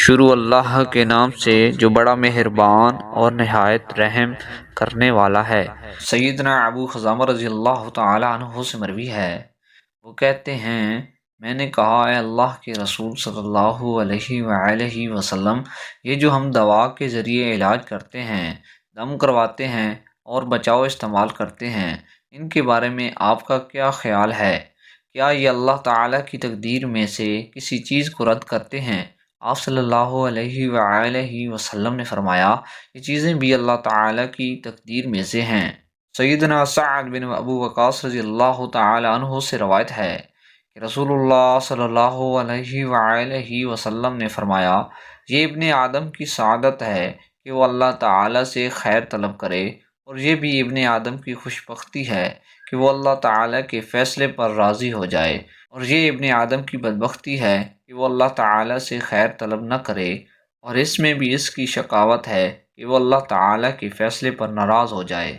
شروع اللہ کے نام سے جو بڑا مہربان اور نہایت رحم کرنے والا ہے۔ سیدنا ابو خزامہ رضی اللہ تعالی عنہ سے مروی ہے، وہ کہتے ہیں میں نے کہا اے اللہ کے رسول صلی اللہ علیہ وآلہ وسلم، یہ جو ہم دوا کے ذریعے علاج کرتے ہیں، دم کرواتے ہیں اور بچاؤ استعمال کرتے ہیں، ان کے بارے میں آپ کا کیا خیال ہے؟ کیا یہ اللہ تعالیٰ کی تقدیر میں سے کسی چیز کو رد کرتے ہیں؟ آپ صلی اللہ علیہ وآلہ وسلم نے فرمایا، یہ چیزیں بھی اللہ تعالیٰ کی تقدیر میں سے ہیں۔ سیدنا سعد بن ابو وقاص رضی اللہ تعالی عنہ سے روایت ہے کہ رسول اللہ صلی اللہ علیہ وآلہ وسلم نے فرمایا، یہ ابن آدم کی سعادت ہے کہ وہ اللہ تعالیٰ سے خیر طلب کرے، اور یہ بھی ابن آدم کی خوش بختی ہے کہ وہ اللہ تعالیٰ کے فیصلے پر راضی ہو جائے، اور یہ ابن آدم کی بدبختی ہے کہ وہ اللہ تعالیٰ سے خیر طلب نہ کرے، اور اس میں بھی اس کی شقاوت ہے کہ وہ اللہ تعالیٰ کے فیصلے پر ناراض ہو جائے۔